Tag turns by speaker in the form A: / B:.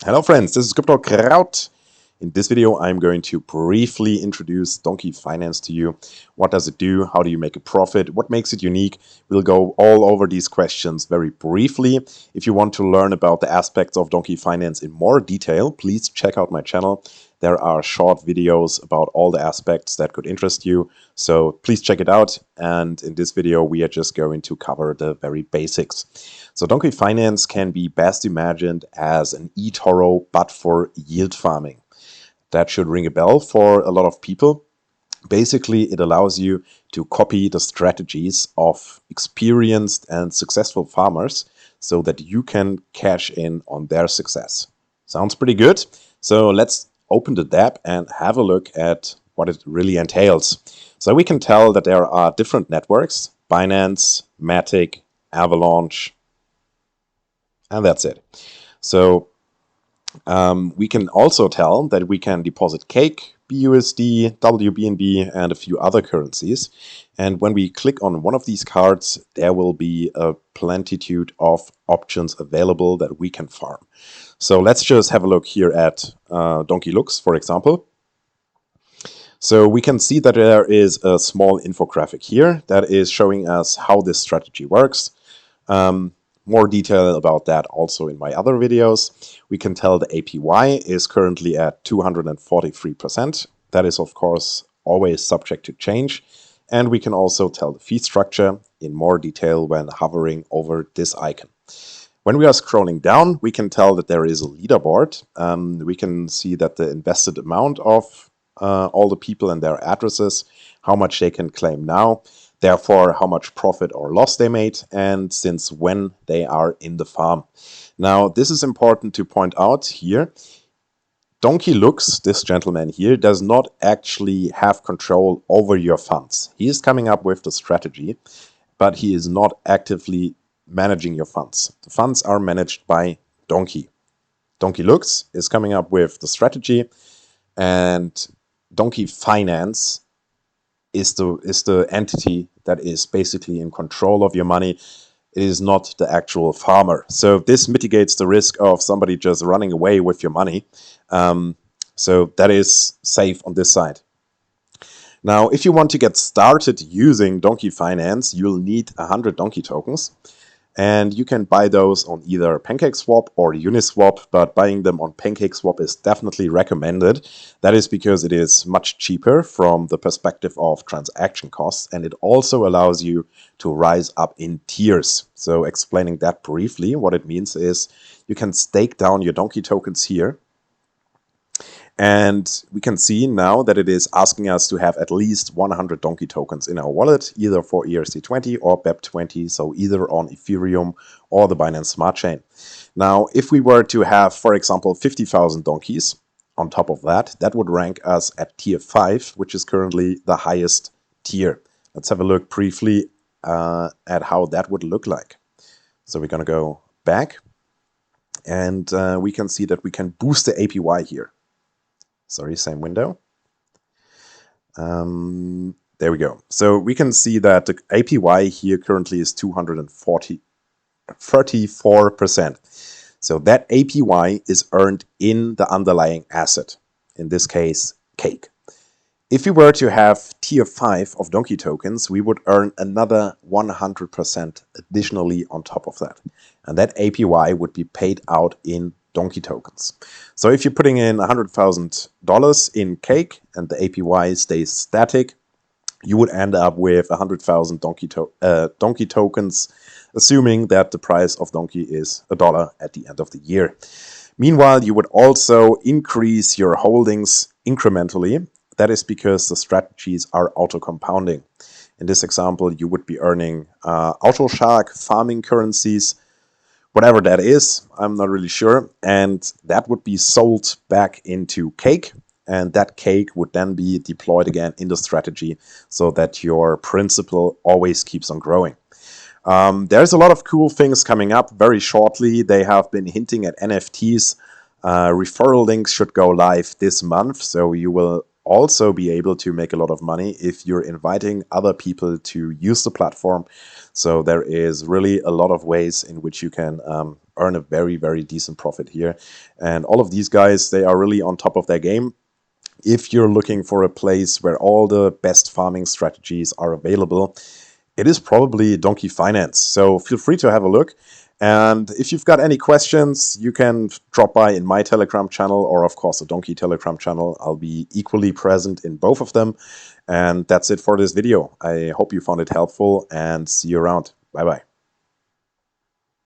A: Hello friends, this is Crypto Kraut. In this video, I'm going to briefly introduce Donkey Finance to you. What does it do? How do you make a profit? What makes it unique? We'll go all over these questions very briefly. If you want to learn about the aspects of Donkey Finance in more detail, please check out my channel. There are short videos about all the aspects that could interest you. So please check it out. And in this video, we are just going to cover the very basics. So Donkey Finance can be best imagined as an eToro, but for yield farming. That should ring a bell for a lot of people. Basically, it allows you to copy the strategies of experienced and successful farmers so that you can cash in on their success. Sounds pretty good. So let's open the dApp and have a look at what it really entails. So we can tell that there are different networks: Binance, Matic, Avalanche, and that's it. So we can also tell that we can deposit Cake, BUSD, WBNB, and a few other currencies. And when we click on one of these cards, there will be a plentitude of options available that we can farm. So let's just have a look here at Donkey Lux, for example. So we can see that there is a small infographic here that is showing us how this strategy works. More detail about that also in my other videos. We can tell the APY is currently at 243%. That is, of course, always subject to change. And we can also tell the fee structure in more detail when hovering over this icon. When we are scrolling down, we can tell that there is a leaderboard. We can see that the invested amount of all the people and their addresses, how much they can claim now, therefore how much profit or loss they made, and since when they are in the farm. Now, this is important to point out here. Donkey Lux, this gentleman here, does not actually have control over your funds. He is coming up with the strategy, but he is not actively managing your funds. The funds are managed by Donkey. Donkey Lux is coming up with the strategy, and Donkey Finance is the entity that is basically in control of your money. It is not the actual farmer. So this mitigates the risk of somebody just running away with your money. So that is safe on this side. Now, if you want to get started using Donkey Finance, you'll need 100 Donkey tokens. And you can buy those on either PancakeSwap or Uniswap, but buying them on PancakeSwap is definitely recommended. That is because it is much cheaper from the perspective of transaction costs, and it also allows you to rise up in tiers. So explaining that briefly, what it means is you can stake down your Donkey tokens here. And we can see now that it is asking us to have at least 100 Donkey tokens in our wallet, either for ERC20 or BEP20, so either on Ethereum or the Binance Smart Chain. Now, if we were to have, for example, 50,000 donkeys on top of that, that would rank us at tier 5, which is currently the highest tier. Let's have a look briefly at how that would look like. So we're going to go back, and we can see that we can boost the APY here. Sorry, same window. There we go. So we can see that the APY here currently is 234%. So that APY is earned in the underlying asset, in this case, Cake. If we were to have tier 5 of Donkey tokens, we would earn another 100% additionally on top of that. And that APY would be paid out in Donkey tokens. So if you're putting in $100,000 in Cake and the APY stays static, you would end up with 100,000 Donkey tokens, assuming that the price of Donkey is $1 at the end of the year. Meanwhile, you would also increase your holdings incrementally. That is because the strategies are auto-compounding. In this example, you would be earning AutoShark farming currencies, whatever that is, I'm not really sure. And that would be sold back into Cake. And that Cake would then be deployed again in the strategy so that your principal always keeps on growing. There's a lot of cool things coming up very shortly. They have been hinting at NFTs. Referral links should go live this month. So you will also be able to make a lot of money if you're inviting other people to use the platform. So there is really a lot of ways in which you can earn a very, very decent profit here. And all of these guys, they are really on top of their game. If you're looking for a place where all the best farming strategies are available, it is probably Donkey Finance. So feel free to have a look. And if you've got any questions, you can drop by in my Telegram channel or, of course, the Donkey Telegram channel. I'll be equally present in both of them. And that's it for this video. I hope you found it helpful and see you around. Bye-bye.